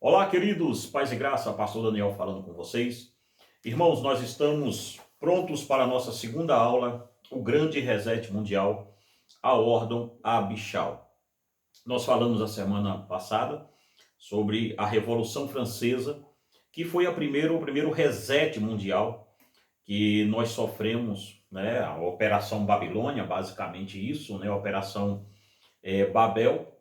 Olá, queridos, paz e graça, pastor Daniel falando com vocês. Irmãos, nós estamos prontos para a nossa segunda aula, o grande reset mundial, a Ordem Abichal. Nós falamos a semana passada sobre a Revolução Francesa, que foi o primeiro reset mundial que nós sofremos, né? A Operação Babilônia, basicamente isso, né? A Operação Babel.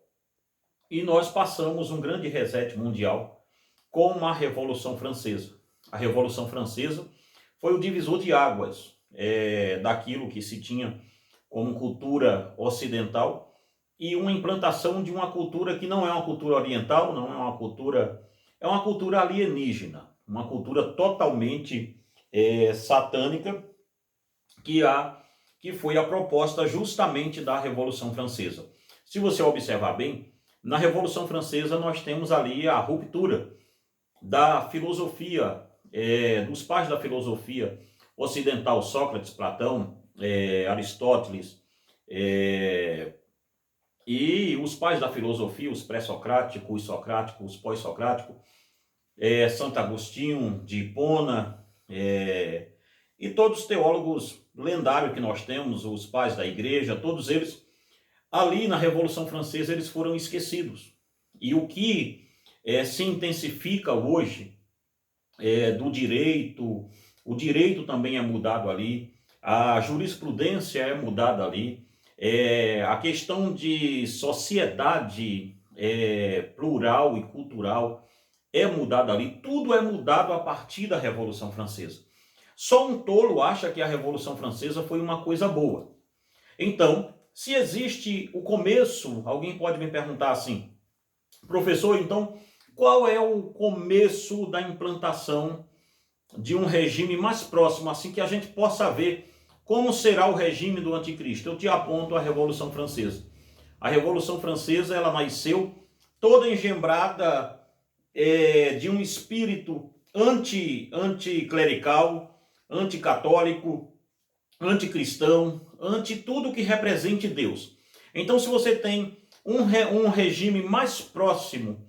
E nós passamos um grande reset mundial com a Revolução Francesa. A Revolução Francesa foi o divisor de águas daquilo que se tinha como cultura ocidental e uma implantação de uma cultura que não é uma cultura oriental, não é uma cultura, é uma cultura alienígena, uma cultura totalmente satânica, que foi a proposta justamente da Revolução Francesa. Se você observar bem, na Revolução Francesa nós temos ali a ruptura da filosofia, dos pais da filosofia ocidental, Sócrates, Platão, Aristóteles, e os pais da filosofia, os pré-socráticos, os socráticos, os pós-socráticos, Santo Agostinho, de Hipona, e todos os teólogos lendários que nós temos, os pais da igreja, todos eles, ali na Revolução Francesa, eles foram esquecidos. E o que se intensifica hoje do direito, o direito também é mudado ali, a jurisprudência é mudada ali, a questão de sociedade plural e cultural é mudada ali, tudo é mudado a partir da Revolução Francesa. Só um tolo acha que a Revolução Francesa foi uma coisa boa. Então, se existe o começo, alguém pode me perguntar assim, professor, então, qual é o começo da implantação de um regime mais próximo, assim que a gente possa ver como será o regime do anticristo? Eu te aponto a Revolução Francesa. A Revolução Francesa, ela nasceu toda engembrada de um espírito anticlerical, anticatólico, anticristão, anti tudo que represente Deus. Então, se você tem um regime mais próximo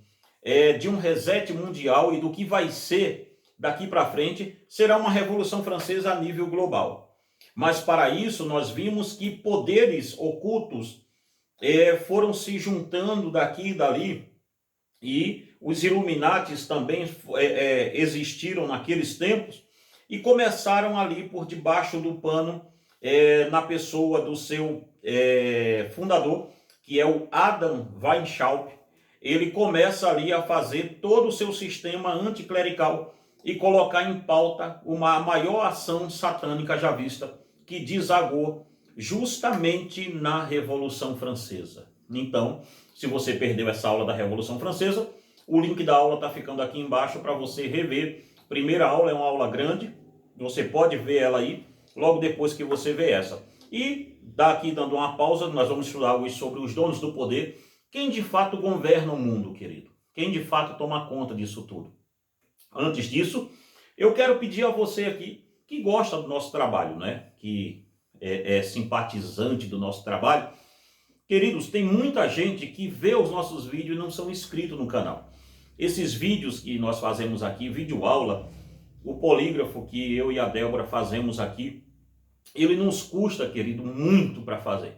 de um reset mundial e do que vai ser daqui para frente, será uma Revolução Francesa a nível global. Mas para isso, nós vimos que poderes ocultos foram se juntando daqui e dali, e os Illuminatis também existiram naqueles tempos, e começaram ali por debaixo do pano, na pessoa do seu fundador, que é o Adam Weishaupt. Ele começa ali a fazer todo o seu sistema anticlerical e colocar em pauta uma maior ação satânica já vista, que desagou justamente na Revolução Francesa. Então, se você perdeu essa aula da Revolução Francesa, o link da aula está ficando aqui embaixo para você rever. Primeira aula é uma aula grande, você pode ver ela aí, logo depois que você vê essa. E daqui, dando uma pausa, nós vamos estudar hoje sobre os donos do poder. Quem de fato governa o mundo, querido? Quem de fato toma conta disso tudo? Antes disso, eu quero pedir a você aqui, que gosta do nosso trabalho, né? Que é simpatizante do nosso trabalho. Queridos, tem muita gente que vê os nossos vídeos e não são inscritos no canal. Esses vídeos que nós fazemos aqui, vídeo aula, o polígrafo que eu e a Débora fazemos aqui, ele nos custa, querido, muito para fazer.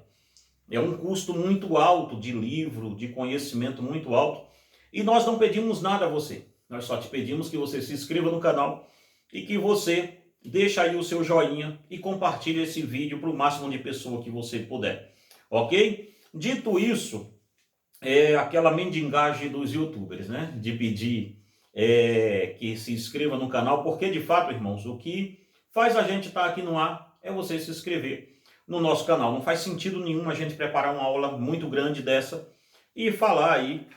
É um custo muito alto de livro, de conhecimento muito alto. E nós não pedimos nada a você. Nós só te pedimos que você se inscreva no canal e que você deixe aí o seu joinha e compartilhe esse vídeo para o máximo de pessoas que você puder. Ok? Dito isso, aquela mendigagem dos youtubers, né? De pedir que se inscreva no canal, porque de fato, irmãos, o que faz a gente estar aqui no ar é você se inscrever no nosso canal. Não faz sentido nenhum a gente preparar uma aula muito grande dessa e falar aí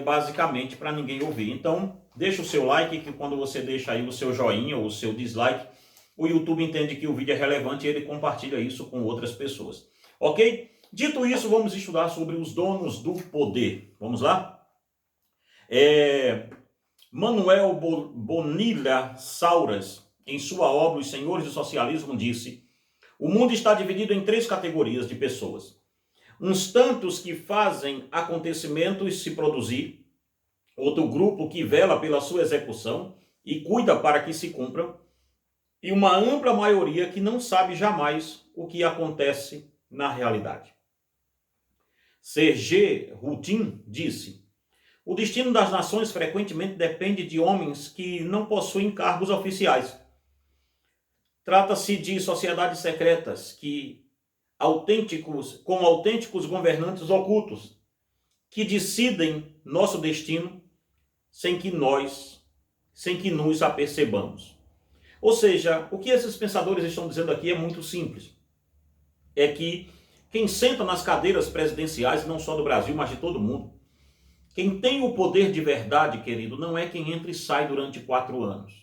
basicamente para ninguém ouvir. Então, deixa o seu like, que quando você deixa aí o seu joinha ou o seu dislike, o YouTube entende que o vídeo é relevante e ele compartilha isso com outras pessoas. Ok? Dito isso, vamos estudar sobre os donos do poder. Vamos lá? Manuel Bonilla Sauras, em sua obra Os Senhores do Socialismo, disse: o mundo está dividido em 3 categorias de pessoas. Uns tantos que fazem acontecimentos se produzir, outro grupo que vela pela sua execução e cuida para que se cumpra, e uma ampla maioria que não sabe jamais o que acontece na realidade. Serge Routin disse: o destino das nações frequentemente depende de homens que não possuem cargos oficiais. Trata-se de sociedades secretas com autênticos governantes ocultos, que decidem nosso destino sem que nos apercebamos. Ou seja, o que esses pensadores estão dizendo aqui é muito simples. É que quem senta nas cadeiras presidenciais, não só do Brasil, mas de todo mundo, quem tem o poder de verdade, querido, não é quem entra e sai durante 4 anos.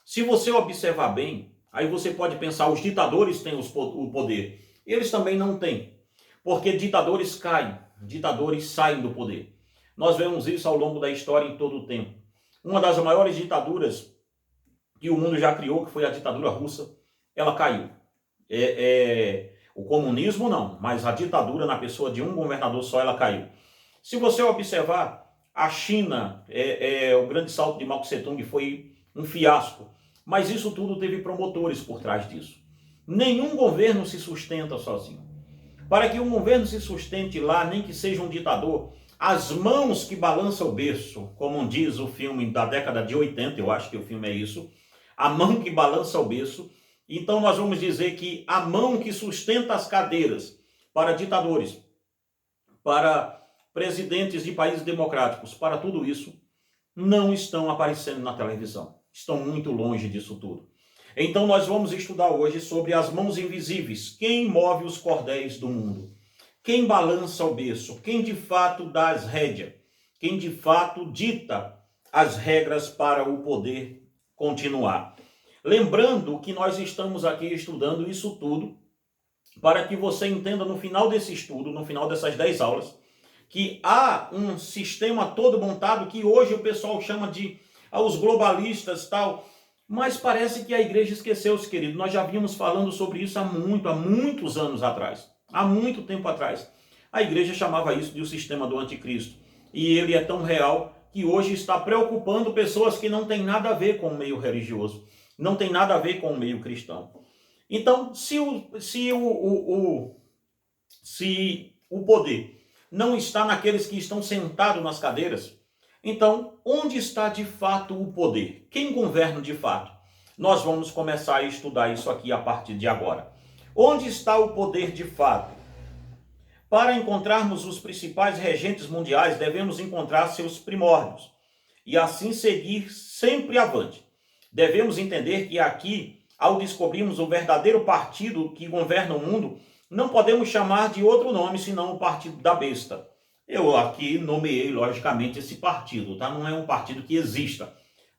Se você observar bem, aí você pode pensar, os ditadores têm o poder. Eles também não têm, porque ditadores caem, ditadores saem do poder. Nós vemos isso ao longo da história em todo o tempo. Uma das maiores ditaduras que o mundo já criou, que foi a ditadura russa, ela caiu. O comunismo não, mas a ditadura na pessoa de um governador só, ela caiu. Se você observar, a China, o grande salto de Mao Tse Tung foi um fiasco, mas isso tudo teve promotores por trás disso. Nenhum governo se sustenta sozinho. Para que um governo se sustente lá, nem que seja um ditador, as mãos que balançam o berço, como diz o filme da década de 80, eu acho que o filme é isso, a mão que balança o berço. Então nós vamos dizer que a mão que sustenta as cadeiras para ditadores, para presidentes de países democráticos, para tudo isso, não estão aparecendo na televisão. Estão muito longe disso tudo. Então nós vamos estudar hoje sobre as mãos invisíveis. Quem move os cordéis do mundo? Quem balança o berço? Quem de fato dá as rédeas? Quem de fato dita as regras para o poder continuar? Lembrando que nós estamos aqui estudando isso tudo para que você entenda no final desse estudo, no final dessas 10 aulas, que há um sistema todo montado que hoje o pessoal chama de os globalistas tal, mas parece que a igreja esqueceu, querido. Nós já vínhamos falando sobre isso há muitos anos atrás, há muito tempo atrás. A igreja chamava isso de o sistema do anticristo, e ele é tão real que hoje está preocupando pessoas que não têm nada a ver com o meio religioso, não tem nada a ver com o meio cristão. Então, se o poder não está naqueles que estão sentados nas cadeiras, então, onde está de fato o poder? Quem governa de fato? Nós vamos começar a estudar isso aqui a partir de agora. Onde está o poder de fato? Para encontrarmos os principais regentes mundiais, devemos encontrar seus primórdios e assim seguir sempre avante. Devemos entender que aqui, ao descobrirmos o verdadeiro partido que governa o mundo, não podemos chamar de outro nome senão o partido da besta. Eu aqui nomeei, logicamente, esse partido, tá? Não é um partido que exista,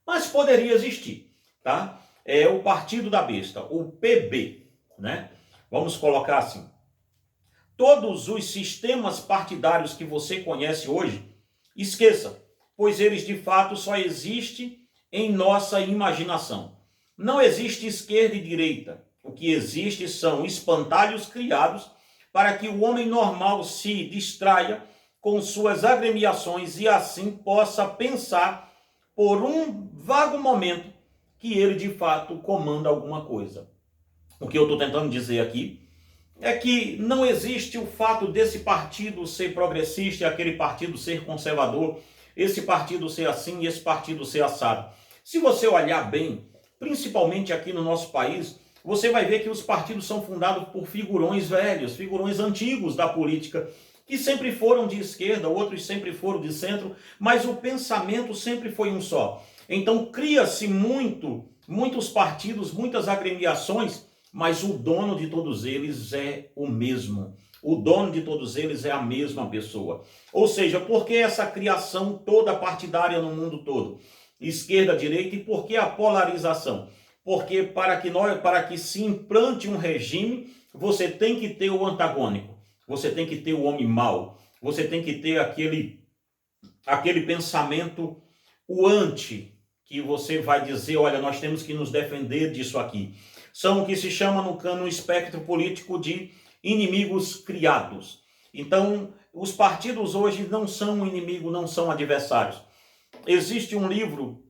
mas poderia existir, tá? É o partido da besta, o PB, né? Vamos colocar assim. Todos os sistemas partidários que você conhece hoje, esqueça, pois eles de fato só existem em nossa imaginação. Não existe esquerda e direita. O que existe são espantalhos criados para que o homem normal se distraia com suas agremiações e assim possa pensar por um vago momento que ele de fato comanda alguma coisa. O que eu estou tentando dizer aqui é que não existe o fato desse partido ser progressista e aquele partido ser conservador, esse partido ser assim e esse partido ser assado. Se você olhar bem, principalmente aqui no nosso país, você vai ver que os partidos são fundados por figurões velhos, figurões antigos da política, que sempre foram de esquerda, outros sempre foram de centro, mas o pensamento sempre foi um só. Então cria-se muitos partidos, muitas agremiações, mas o dono de todos eles é o mesmo. O dono de todos eles é a mesma pessoa. Ou seja, por que essa criação toda partidária no mundo todo? Esquerda, direita, e por que a polarização? Porque para que se implante um regime, você tem que ter o antagônico. Você tem que ter o homem mau. Você tem que ter aquele pensamento, o anti, que você vai dizer, olha, nós temos que nos defender disso aqui. São o que se chama no espectro político de inimigos criados. Então, os partidos hoje não são inimigo, não são adversários. existe um livro,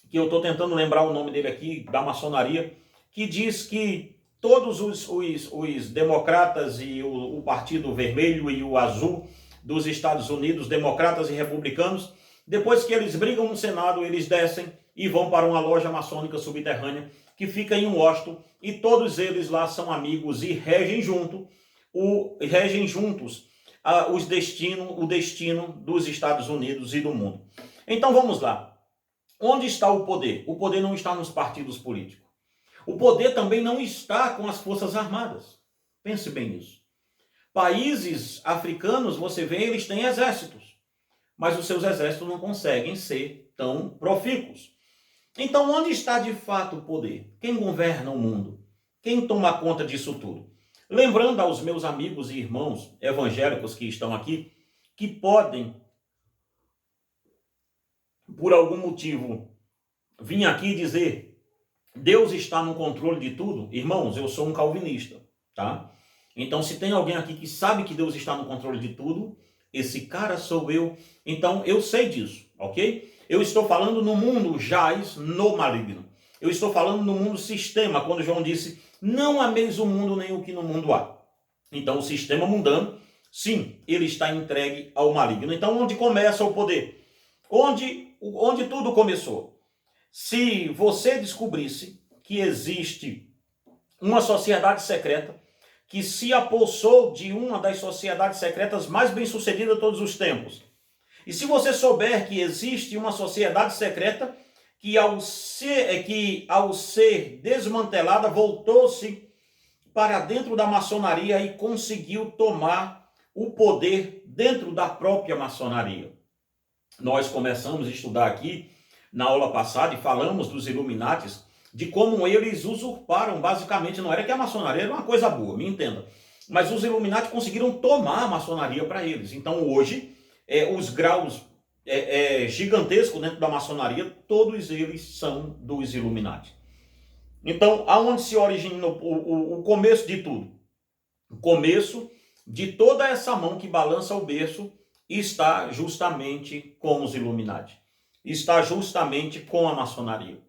que eu estou tentando lembrar o nome dele aqui, da maçonaria, que diz que todos os democratas e o Partido Vermelho e o Azul dos Estados Unidos, democratas e republicanos, depois que eles brigam no Senado, eles descem e vão para uma loja maçônica subterrânea que fica em Washington, e todos eles lá são amigos e regem juntos o destino dos Estados Unidos e do mundo. Então vamos lá. Onde está o poder? O poder não está nos partidos políticos. O poder também não está com as forças armadas. Pense bem nisso. Países africanos, você vê, eles têm exércitos, mas os seus exércitos não conseguem ser tão profícuos. Então, onde está de fato o poder? Quem governa o mundo? Quem toma conta disso tudo? Lembrando aos meus amigos e irmãos evangélicos que estão aqui, que podem, por algum motivo, vir aqui dizer: Deus está no controle de tudo. Irmãos, eu sou um calvinista, tá? Então, se tem alguém aqui que sabe que Deus está no controle de tudo, esse cara sou eu. Então, eu sei disso, ok? Eu estou falando no mundo jaz no maligno. Eu estou falando no mundo sistema, quando João disse: não ameis o mundo nem o que no mundo há. Então, o sistema mundano, sim, ele está entregue ao maligno. Então, onde começa o poder? Onde tudo começou? Se você descobrisse que existe uma sociedade secreta que se apossou de uma das sociedades secretas mais bem-sucedidas de todos os tempos, e se você souber que existe uma sociedade secreta que ao ser desmantelada voltou-se para dentro da maçonaria e conseguiu tomar o poder dentro da própria maçonaria. Nós começamos a estudar aqui na aula passada e falamos dos Illuminatis, de como eles usurparam, basicamente. Não era que a maçonaria era uma coisa boa, me entenda, mas os Illuminati conseguiram tomar a maçonaria para eles. Então hoje, os graus gigantescos dentro da maçonaria, todos eles são dos Illuminati. Então, aonde se origina o começo de tudo? O começo de toda essa mão que balança o berço está justamente com os Illuminati. Está justamente com a maçonaria.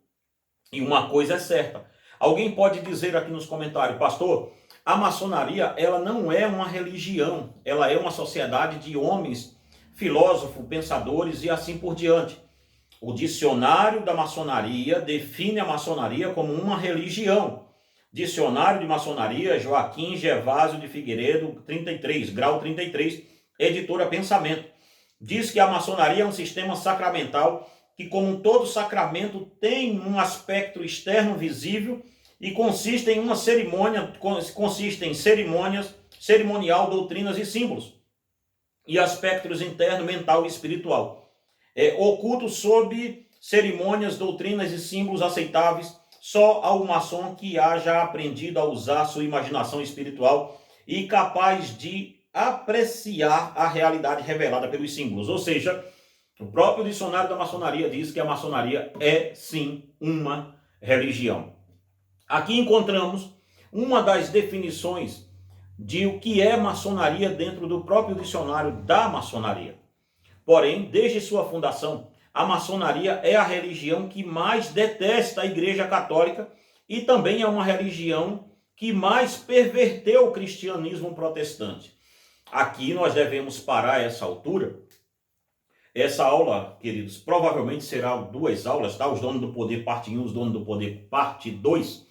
E uma coisa é certa. Alguém pode dizer aqui nos comentários: pastor, a maçonaria, ela não é uma religião, ela é uma sociedade de homens, filósofos, pensadores e assim por diante. O dicionário da maçonaria define a maçonaria como uma religião. Dicionário de maçonaria, Joaquim Gervásio de Figueiredo, 33, grau 33, editora Pensamento. Diz que a maçonaria é um sistema sacramental que, como todo sacramento, tem um aspecto externo visível e consiste em cerimonial, doutrinas e símbolos, e aspectos interno, mental e espiritual. Oculto sob cerimônias, doutrinas e símbolos aceitáveis só ao maçom que haja aprendido a usar sua imaginação espiritual e capaz de apreciar a realidade revelada pelos símbolos. Ou seja, o próprio dicionário da maçonaria diz que a maçonaria é, sim, uma religião. Aqui encontramos uma das definições de o que é maçonaria dentro do próprio dicionário da maçonaria. Porém, desde sua fundação, a maçonaria é a religião que mais detesta a Igreja Católica e também é uma religião que mais perverteu o cristianismo protestante. Aqui nós devemos parar a essa altura. Essa aula, queridos, provavelmente será 2 aulas, tá? Os donos do poder parte 1, os donos do poder parte 2,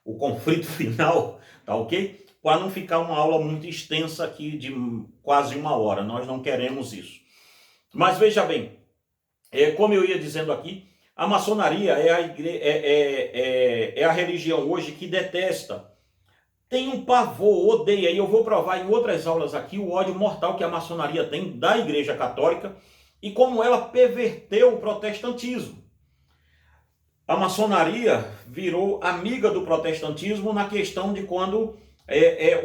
o conflito final, tá ok? Para não ficar uma aula muito extensa aqui de quase 1 hora, nós não queremos isso. Mas veja bem, como eu ia dizendo aqui, a maçonaria é a religião hoje que detesta, tem um pavor, odeia, e eu vou provar em outras aulas aqui o ódio mortal que a maçonaria tem da Igreja Católica e como ela perverteu o protestantismo. A maçonaria virou amiga do protestantismo na questão de quando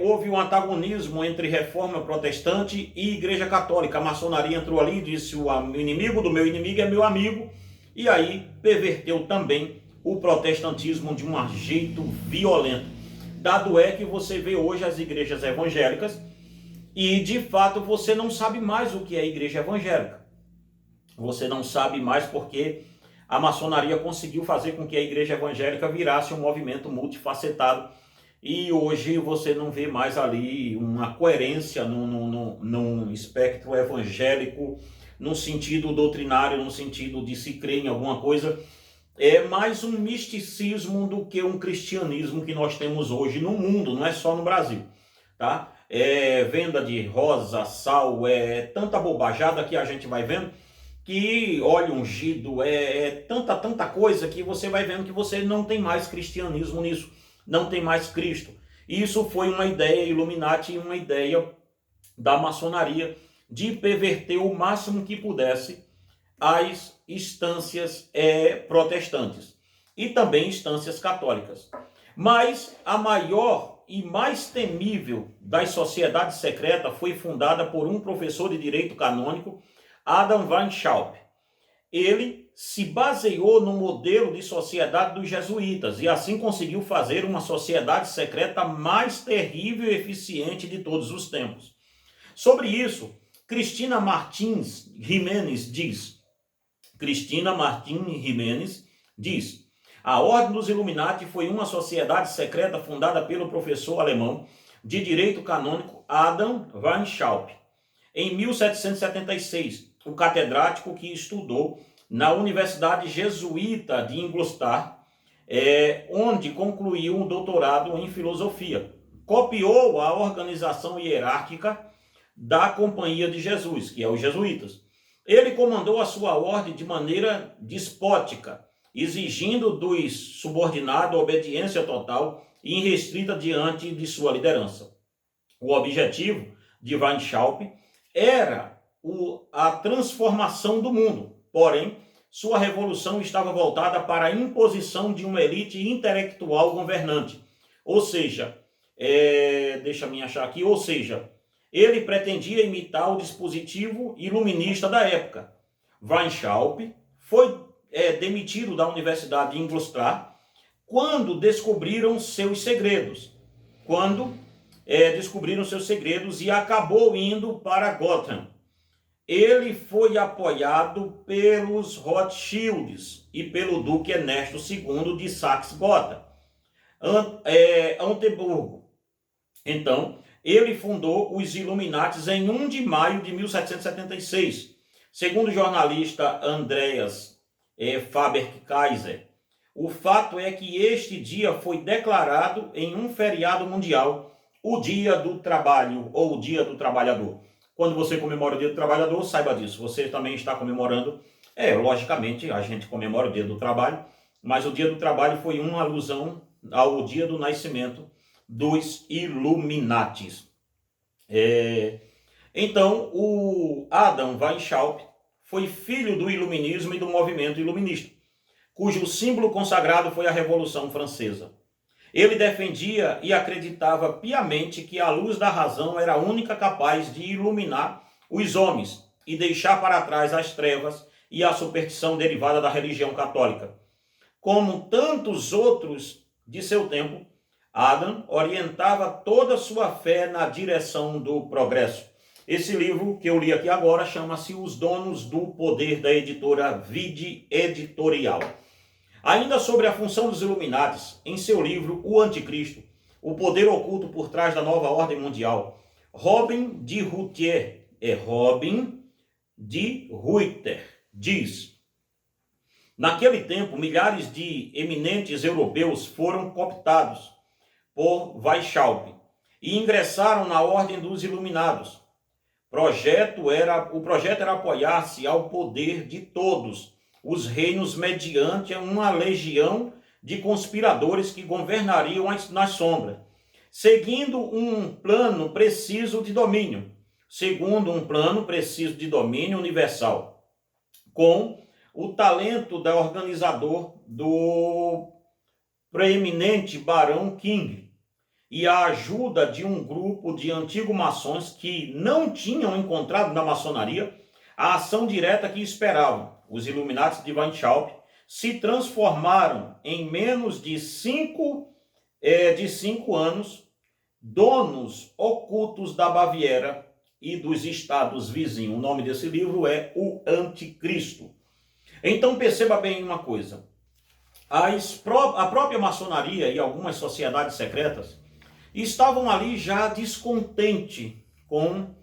houve um antagonismo entre reforma protestante e Igreja Católica. A maçonaria entrou ali e disse: o inimigo do meu inimigo é meu amigo, e aí perverteu também o protestantismo de um jeito violento. Dado é que você vê hoje as igrejas evangélicas e de fato você não sabe mais o que é igreja evangélica. Você não sabe mais porque a maçonaria conseguiu fazer com que a igreja evangélica virasse um movimento multifacetado. E hoje você não vê mais ali uma coerência num espectro evangélico, no sentido doutrinário, no sentido de se crer em alguma coisa. É mais um misticismo do que um cristianismo que nós temos hoje no mundo, não é só no Brasil, tá? É venda de rosa, sal, é tanta bobajada que a gente vai vendo, que óleo ungido, tanta coisa que você vai vendo que você não tem mais cristianismo nisso, não tem mais Cristo. Isso foi uma ideia Illuminati, uma ideia da maçonaria de perverter o máximo que pudesse as instâncias protestantes e também instâncias católicas. Mas a maior e mais temível das sociedades secretas foi fundada por um professor de direito canônico, Adam Weishaupt. Ele se baseou no modelo de sociedade dos jesuítas e assim conseguiu fazer uma sociedade secreta mais terrível e eficiente de todos os tempos. Sobre isso, Cristina Martins Jimenez diz: a Ordem dos Illuminati foi uma sociedade secreta fundada pelo professor alemão de direito canônico Adam Weishaupt em 1776, o catedrático que estudou na Universidade Jesuíta de Ingolstadt, onde concluiu um doutorado em filosofia. Copiou a organização hierárquica da Companhia de Jesus, que é os jesuítas. Ele comandou a sua ordem de maneira despótica, exigindo dos subordinados obediência total e irrestrita diante de sua liderança. O objetivo de Weishaupt era a transformação do mundo, porém, sua revolução estava voltada para a imposição de uma elite intelectual governante. Ou seja, ele pretendia imitar o dispositivo iluminista da época. Weishaupt foi demitido da Universidade de Ingolstadt quando descobriram seus segredos. E acabou indo para Gotham. Ele foi apoiado pelos Rothschilds e pelo Duque Ernesto II de Saxe-Gotha, Anteburgo. Então, ele fundou os Illuminatis em 1 de maio de 1776. Segundo o jornalista Andreas Faber-Kaiser, o fato é que este dia foi declarado em um feriado mundial, o Dia do Trabalho ou o Dia do Trabalhador. Quando você comemora o Dia do Trabalhador, saiba disso. Você também está comemorando. Logicamente, a gente comemora o Dia do Trabalho, mas o Dia do Trabalho foi uma alusão ao dia do nascimento dos Illuminatis. Então, o Adam Weishaupt foi filho do iluminismo e do movimento iluminista, cujo símbolo consagrado foi a Revolução Francesa. Ele defendia e acreditava piamente que a luz da razão era a única capaz de iluminar os homens e deixar para trás as trevas e a superstição derivada da religião católica. Como tantos outros de seu tempo, Adam orientava toda a sua fé na direção do progresso. Esse livro que eu li aqui agora chama-se Os Donos do Poder, da editora Vide Editorial. Ainda sobre a função dos Illuminatis, em seu livro O Anticristo, o poder oculto por trás da nova ordem mundial, Robin de Ruyter diz: naquele tempo, milhares de eminentes europeus foram cooptados por Weishaupt e ingressaram na ordem dos Iluminados. O projeto era apoiar-se ao poder de todos os reinos mediante uma legião de conspiradores que governariam nas sombras, segundo um plano preciso de domínio universal, com o talento da organizador do preeminente Barão King e a ajuda de um grupo de antigos maçons que não tinham encontrado na maçonaria a ação direta que esperavam. Os Illuminatis de Weishaupt se transformaram em menos de 5 anos donos ocultos da Baviera, e dos estados vizinhos. O nome desse livro é O Anticristo. Então perceba bem uma coisa. A própria maçonaria e algumas sociedades secretas estavam ali já descontente com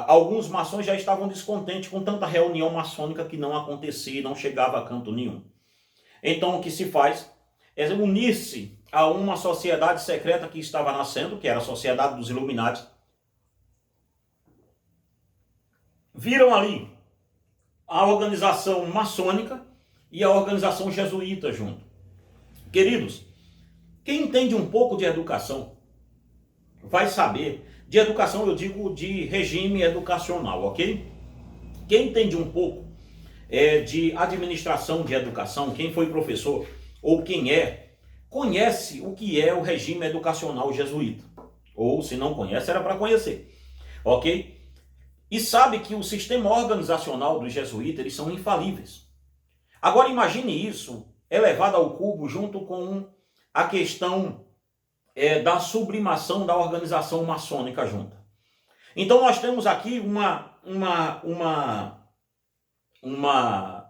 alguns maçons já estavam descontentes com tanta reunião maçônica que não acontecia e não chegava a canto nenhum. Então o que se faz é unir-se a uma sociedade secreta que estava nascendo, que era a Sociedade dos Illuminati. Viram ali a organização maçônica e a organização jesuíta junto. Queridos, quem entende um pouco de educação vai saber, de educação eu digo de regime educacional, ok? Quem entende um pouco de administração de educação, quem foi professor ou quem conhece o que é o regime educacional jesuíta. Ou se não conhece, era para conhecer, ok? E sabe que o sistema organizacional dos jesuítas, eles são infalíveis. Agora imagine isso elevado ao cubo junto com a questão da sublimação da organização maçônica junta. Então nós temos aqui uma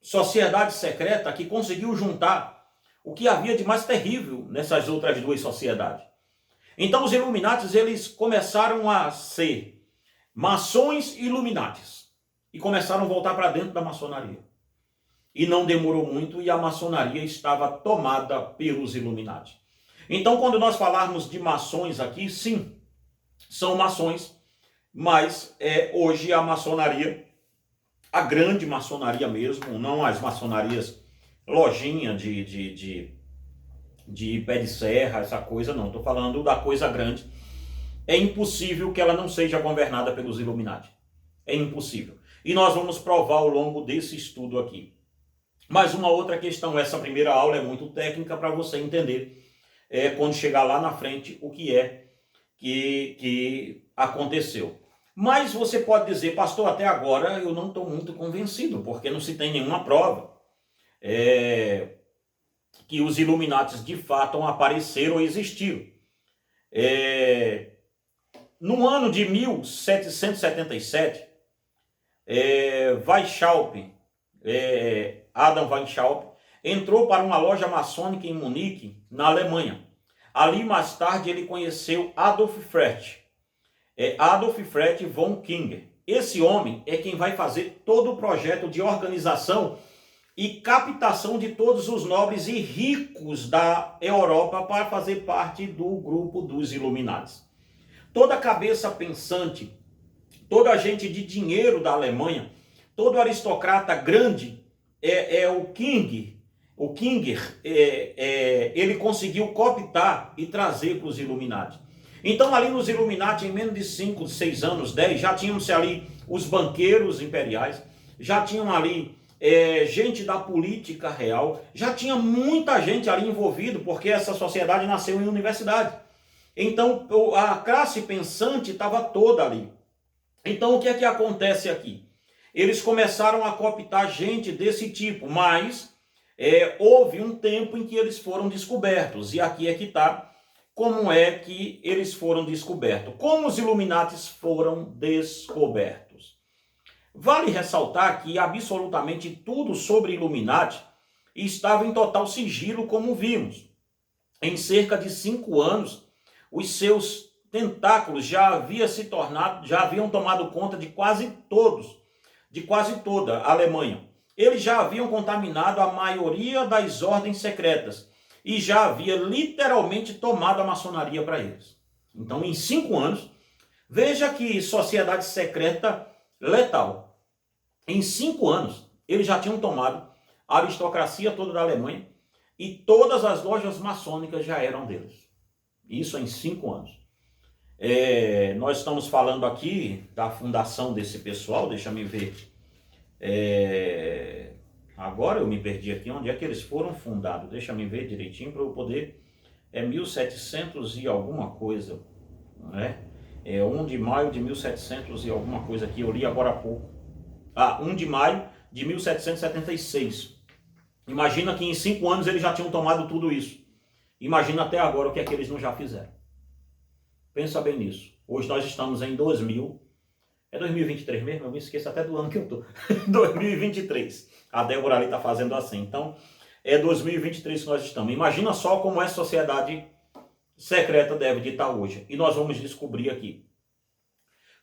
sociedade secreta que conseguiu juntar o que havia de mais terrível nessas outras duas sociedades. Então os Illuminatis, eles começaram a ser maçons Illuminatis e começaram a voltar para dentro da maçonaria. E não demorou muito e a maçonaria estava tomada pelos Illuminati. Então, quando nós falarmos de maçons aqui, sim, são maçons, mas hoje a maçonaria, a grande maçonaria mesmo, não as maçonarias lojinha de pé de serra, essa coisa não, estou falando da coisa grande. É impossível que ela não seja governada pelos Illuminati. É impossível. E nós vamos provar ao longo desse estudo aqui. Mas uma outra questão, essa primeira aula é muito técnica para você entender quando chegar lá na frente o que que aconteceu. Mas você pode dizer, pastor, até agora eu não estou muito convencido, porque não se tem nenhuma prova que os Illuminatis de fato apareceram ou existiram. No ano de 1777, Weishaupt, Adam Weishaupt, entrou para uma loja maçônica em Munique, na Alemanha. Ali mais tarde ele conheceu Adolf Freth, Adolf Freth von Kinger. Esse homem é quem vai fazer todo o projeto de organização e captação de todos os nobres e ricos da Europa para fazer parte do grupo dos Illuminati. Toda cabeça pensante, toda gente de dinheiro da Alemanha, todo aristocrata grande o King. O Kinger, ele conseguiu cooptar e trazer para os Illuminati. Então ali nos Illuminati, em menos de 5, 6 anos, 10, já tínhamos ali os banqueiros imperiais, já tinham ali gente da política real, já tinha muita gente ali envolvida, porque essa sociedade nasceu em universidade. Então a classe pensante estava toda ali. Então o que é que acontece aqui? Eles começaram a cooptar gente desse tipo, mas houve um tempo em que eles foram descobertos. E aqui é que está como é que eles foram descobertos. Como os Illuminatis foram descobertos. Vale ressaltar que absolutamente tudo sobre Illuminati estava em total sigilo, como vimos. Em cerca de 5 anos, os seus tentáculos já haviam tomado conta de quase toda a Alemanha. Eles já haviam contaminado a maioria das ordens secretas e já havia literalmente tomado a maçonaria para eles. Então, em 5 anos, veja que sociedade secreta letal. Em 5 anos, eles já tinham tomado a aristocracia toda da Alemanha e todas as lojas maçônicas já eram deles. Isso em 5 anos. Nós estamos falando aqui da fundação desse pessoal, deixa eu ver. Agora eu me perdi aqui, onde é que eles foram fundados? Deixa eu ver direitinho para eu poder... 1700 e alguma coisa, né? 1 de maio de 1700 e alguma coisa aqui, eu li agora há pouco. 1 de maio de 1776. Imagina que em 5 anos eles já tinham tomado tudo isso. Imagina até agora o que é que eles não já fizeram. Pensa bem nisso. Hoje nós estamos em 2000. É 2023 mesmo? Eu me esqueço até do ano que eu tô. 2023. A Débora ali está fazendo assim. Então, é 2023 que nós estamos. Imagina só como essa sociedade secreta deve de estar hoje. E nós vamos descobrir aqui.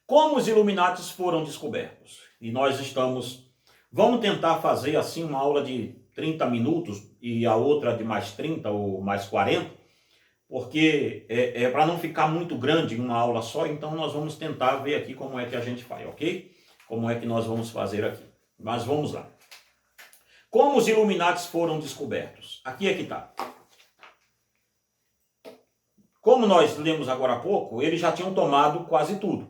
Como os Illuminatis foram descobertos? E nós estamos... Vamos tentar fazer assim uma aula de 30 minutos e a outra de mais 30 ou mais 40, porque para não ficar muito grande uma aula só, então nós vamos tentar ver aqui como é que a gente faz, ok? Como é que nós vamos fazer aqui. Mas vamos lá. Como os Illuminatis foram descobertos? Aqui é que está. Como nós lemos agora há pouco, eles já tinham tomado quase tudo.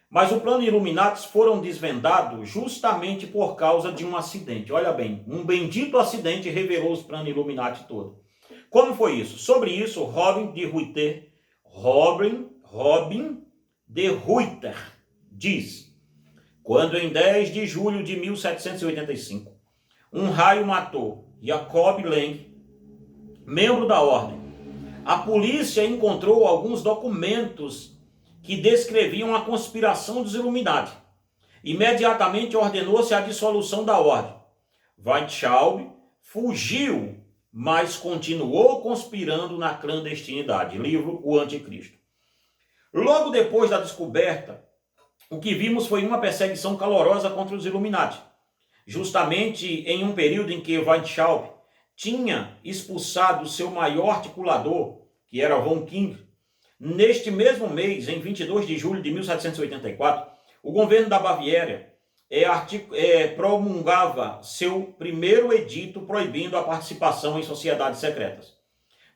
Mas o plano Illuminatis foram desvendados justamente por causa de um acidente. Olha bem, um bendito acidente revelou os planos Illuminati todo. Como foi isso? Sobre isso, Robin de Ruyter diz: quando em 10 de julho de 1785, um raio matou Jacob Lang, membro da ordem, a polícia encontrou alguns documentos que descreviam a conspiração dos Illuminati. Imediatamente ordenou-se a dissolução da ordem. Weishaupt fugiu, mas continuou conspirando na clandestinidade. Livro O Anticristo. Logo depois da descoberta, o que vimos foi uma perseguição calorosa contra os Illuminati. Justamente em um período em que Weishaupt tinha expulsado seu maior articulador, que era von King. Neste mesmo mês, em 22 de julho de 1784, o governo da Baviera promulgava seu primeiro edito proibindo a participação em sociedades secretas.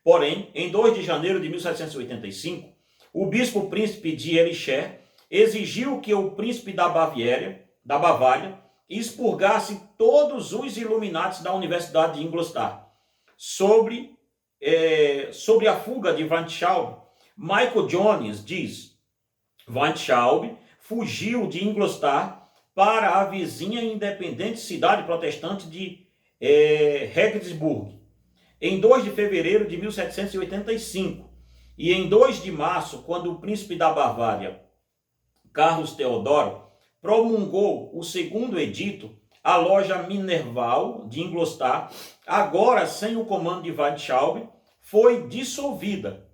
Porém, em 2 de janeiro de 1785, o bispo príncipe de Elixir exigiu que o príncipe da Bavária, expurgasse todos os Illuminatis da Universidade de Ingolstadt. Sobre a fuga de Weishaupt, Michael Jones diz: Weishaupt fugiu de Ingolstadt para a vizinha e independente cidade protestante de Regensburg em 2 de fevereiro de 1785. E em 2 de março, quando o príncipe da Bavária, Carlos Teodoro, promulgou o segundo edito, a loja Minerval de Ingolstadt, agora sem o comando de Weishaupt, foi dissolvida.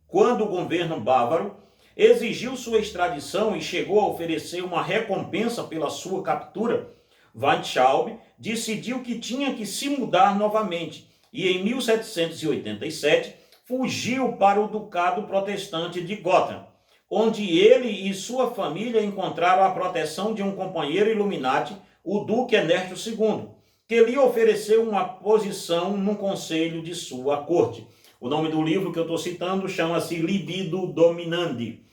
Quando o governo bávaro exigiu sua extradição e chegou a oferecer uma recompensa pela sua captura, Weishaupt decidiu que tinha que se mudar novamente e em 1787 fugiu para o Ducado Protestante de Gotha, onde ele e sua família encontraram a proteção de um companheiro Illuminati, o Duque Ernesto II, que lhe ofereceu uma posição no conselho de sua corte. O nome do livro que eu estou citando chama-se Libido Dominandi.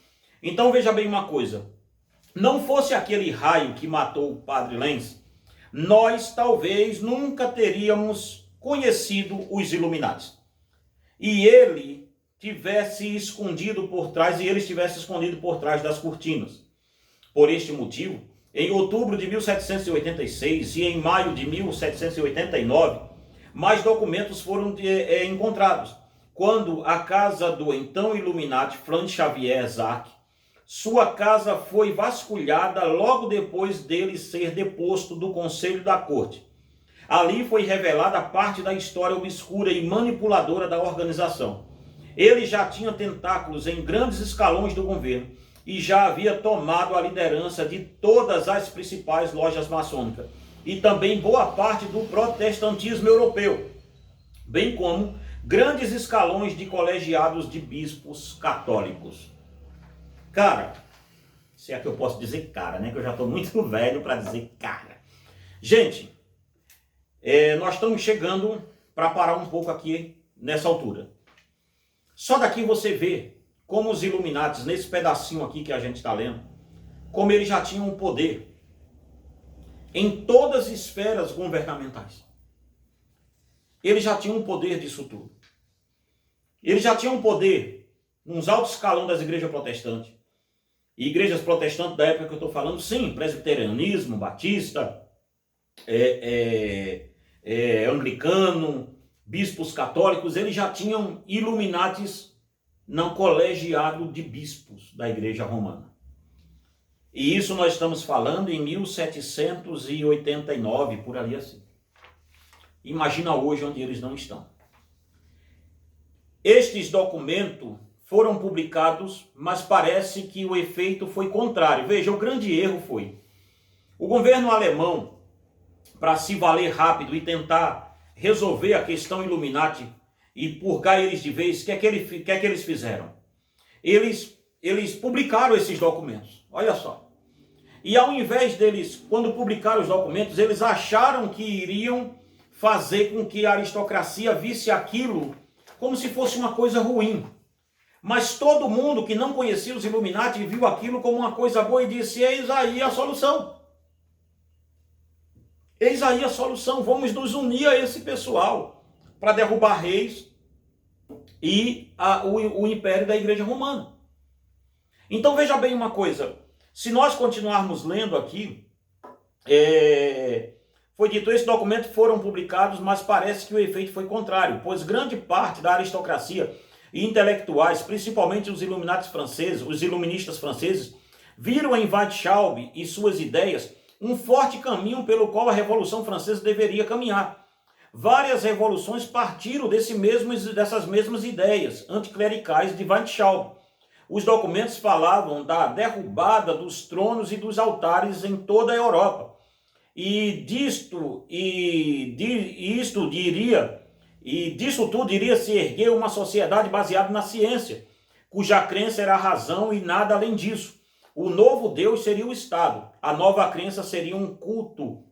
Então veja bem uma coisa. Não fosse aquele raio que matou o padre Lenz, nós talvez nunca teríamos conhecido os Illuminati. E ele tivesse escondido por trás, das cortinas. Por este motivo, em outubro de 1786 e em maio de 1789, mais documentos foram encontrados. Quando a casa do então Illuminati Franz Xavier Zach, sua casa foi vasculhada logo depois dele ser deposto do conselho da corte. Ali foi revelada parte da história obscura e manipuladora da organização. Ele já tinha tentáculos em grandes escalões do governo e já havia tomado a liderança de todas as principais lojas maçônicas e também boa parte do protestantismo europeu, bem como grandes escalões de colegiados de bispos católicos. Cara, se é que eu posso dizer cara, né? Que eu já estou muito velho para dizer cara. Gente, nós estamos chegando para parar um pouco aqui nessa altura. Só daqui você vê como os Illuminatis, nesse pedacinho aqui que a gente está lendo, como eles já tinham um poder em todas as esferas governamentais. Eles já tinham um poder disso tudo. Eles já tinham um poder nos altos escalões das igrejas protestantes. E igrejas protestantes da época que eu estou falando, sim, presbiterianismo, batista, anglicano, bispos católicos, eles já tinham Illuminatis no colegiado de bispos da Igreja Romana. E isso nós estamos falando em 1789, por ali assim. Imagina hoje onde eles não estão. Estes documentos foram publicados, mas parece que o efeito foi contrário. Veja, o grande erro foi o governo alemão, para se valer rápido e tentar resolver a questão Illuminati e purgar eles de vez, o que é que eles fizeram? Eles publicaram esses documentos, olha só. E ao invés deles, quando publicaram os documentos, eles acharam que iriam fazer com que a aristocracia visse aquilo como se fosse uma coisa ruim. Mas todo mundo que não conhecia os Illuminati viu aquilo como uma coisa boa e disse: eis aí a solução. Eis aí a solução, vamos nos unir a esse pessoal para derrubar reis e o império da Igreja Romana. Então veja bem uma coisa, se nós continuarmos lendo aqui, foi dito, esses documentos foram publicados, mas parece que o efeito foi contrário, pois grande parte da aristocracia e intelectuais, principalmente os iluministas franceses, viram em Weishaupt e suas ideias um forte caminho pelo qual a Revolução Francesa deveria caminhar. Várias revoluções partiram dessas mesmas ideias anticlericais de Weishaupt. Os documentos falavam da derrubada dos tronos e dos altares em toda a Europa. E disso tudo iria se erguer uma sociedade baseada na ciência, cuja crença era a razão e nada além disso. O novo Deus seria o Estado, a nova crença seria um culto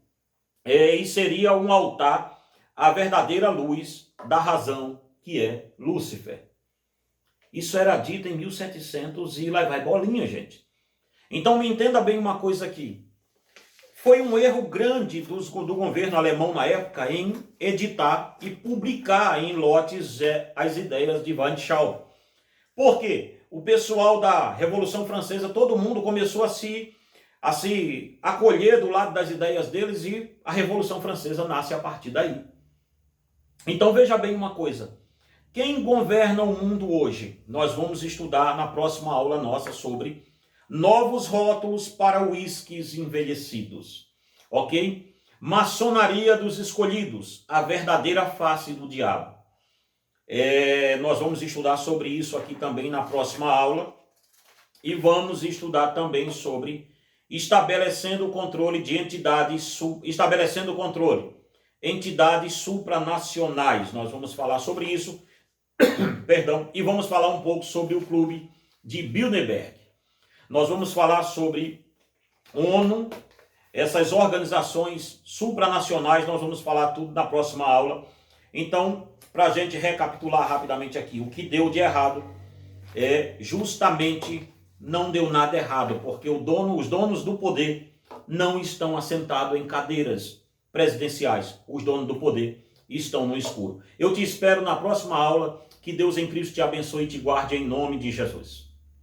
e seria um altar à verdadeira luz da razão, que é Lúcifer. Isso era dito em 1700 e lá vai bolinha, gente. Então me entenda bem uma coisa aqui. Foi um erro grande do governo alemão na época em editar e publicar em lotes as ideias de Weishaupt. Por quê? O pessoal da Revolução Francesa, todo mundo começou a se acolher do lado das ideias deles e a Revolução Francesa nasce a partir daí. Então veja bem uma coisa, quem governa o mundo hoje? Nós vamos estudar na próxima aula nossa sobre novos rótulos para uísques envelhecidos, ok? Maçonaria dos escolhidos, a verdadeira face do diabo. Nós vamos estudar sobre isso aqui também na próxima aula e vamos estudar também sobre estabelecendo o controle de entidades supranacionais. Nós vamos falar sobre isso, perdão, e vamos falar um pouco sobre o Clube de Bilderberg. Nós vamos falar sobre ONU, essas organizações supranacionais, nós vamos falar tudo na próxima aula. Então, para a gente recapitular rapidamente aqui, o que deu de errado justamente não deu nada errado, porque os donos do poder não estão assentados em cadeiras presidenciais. Os donos do poder estão no escuro. Eu te espero na próxima aula. Que Deus em Cristo te abençoe e te guarde em nome de Jesus.